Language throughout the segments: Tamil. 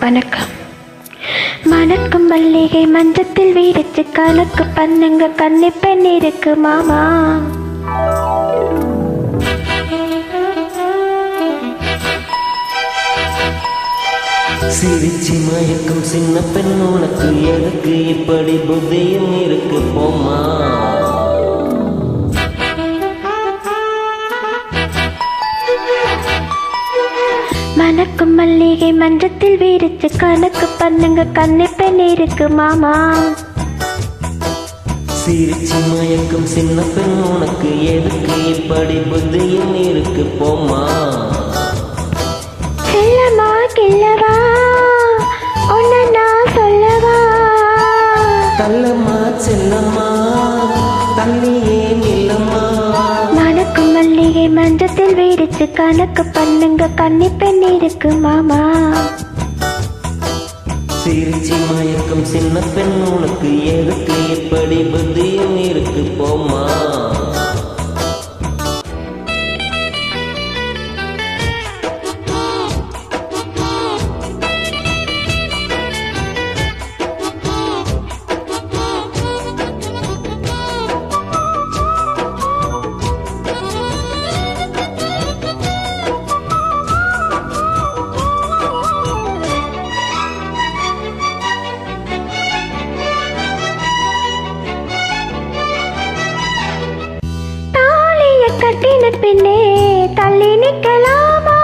வணக்கம். மணக்கும் மல்லிகை மஞ்சத்தில் வீரிச்சு கணக்கு பண்ணுங்க கன்னி பெண் இருக்கு மாமா. சிரிச்சி மயக்கும் சின்ன பெண் உனக்கு எதுக்கு இப்படி புத்தியும் இருக்கு போமா. மணக்கும் மல்லிகை மஞ்சத்தில் வீரிச்சு கணக்கு பண்ணுங்க கன்னி பெண் இருக்கு மாமா. சிரிச்சி மயக்கும் சின்ன பெண் உனக்கு எதுக்கு இப்படி புத்தியும் இருக்கு போமா. செல்லமா கில்லவா ஒன்னு நான் சொல்லவா. தள்ளம்மா செல்லம்மா தள்ளியே நில்லம்மா. மணக்கும் மல்லிகை மஞ்சத்தில் வீரிச்சு கணக்கு பண்ணுங்க கன்னி பெண் இருக்கு மாமா. சிரிச்சி மயக்கும் சின்ன பெண் உனக்கு எதுக்கு இப்படி புத்தியும் இருக்கு போமா. கட்டின பின்னே தள்ளி நிற்கலாமா.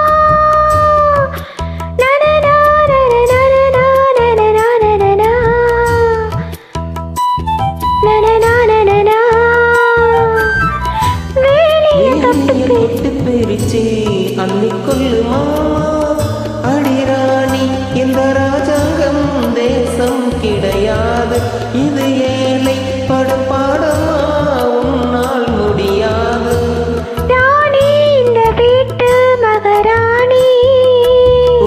தொட்டு பிரிச்சு அள்ளிக்கொள்ளுமா. அடிராணி இந்த ராஜாங்கம் தேசம் கிடையாது. இது ஏழை படப்பாடமா உன்னால் முடியாது. ராணி இந்த வீட்டு மகாராணி.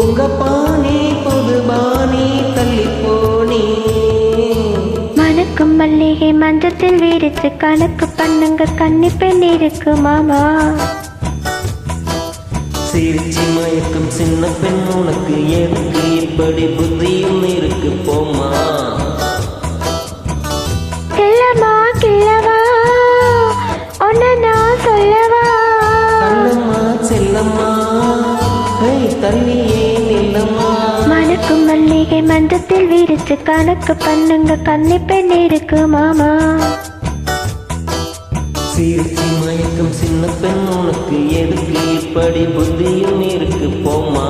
உங்க பாணி புது பாணி தள்ளி போனி. மணக்கும் மல்லிகை மஞ்சத்தில் வீரிச்சு கணக்கு பண்ணுங்க கன்னி பெண் இருக்கு மாமா. சிரிச்சி மயக்கும் சின்ன பெண் உனக்கு எதுக்கு இப்படி புத்தியும் இருக்கு போமா. கில்லமா கில்லவா ஒன்னு நான் சொல்லவா. தள்ளம்மா செல்லம்மா தள்ளியே நில்லம்மா. மணக்கும் மல்லிகை மஞ்சத்தில் வீரிச்சு கணக்கு பண்ணுங்க கன்னி பெண் இருக்கு மாமா. சிரிச்சி மயக்கும் சின்ன பெண் உனக்கு எதுக்கு இப்படி புத்தியும் இருக்கு போமா.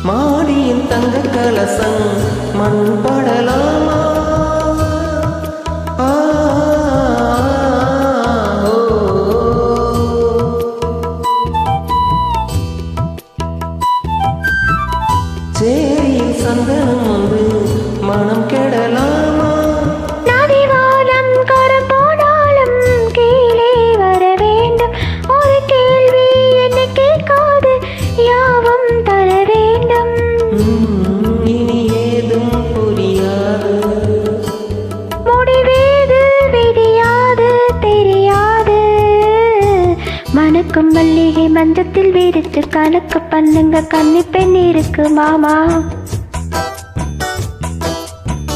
மாடியின் தங்க கலசம் மண் படலாமா. சேரியில் சந்தனம் வந்து மனம் கெடலாமா. நதிவானம் கரம் போனாலும் கீழே வர வேண்டும். ஒரு கேள்வி என்ன கேட்காது யாவும் தர வேண்டும். இனி ஏதும் புரியாது. முடிவேது விடியாது தெரியாது. மணக்கும் மல்லிகை மஞ்சத்தில் வீரிச்சு கணக்கு பண்ணுங்க கன்னி பெண் இருக்கு மாமா.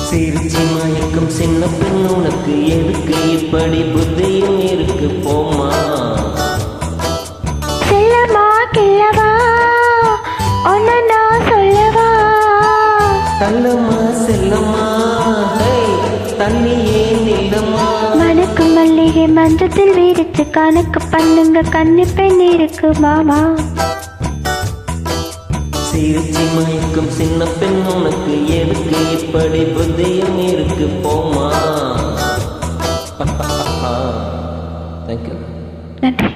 சிரிச்சி மயக்கும் சின்ன பெண் உனக்கு எதுக்கு இப்படி புத்தியும் இருக்கு போமா. செல்லமா கில்லவா ஒன்னு நான் சொல்லவா. தள்ளம்மா செல்லம்மா தள்ளியே நில்லம்மா. மணக்கும் மல்லிகை மஞ்சத்தில் வீரிச்சு கணக்கு பண்ணுங்க கன்னி பெண் இருக்கு மாமா. சிரிச்சி மயக்கும் சின்ன பெண் உனக்கு எதுக்கு இப்படி புத்தியும் இருக்கு போமா. தேங்க்யூ. நன்றி.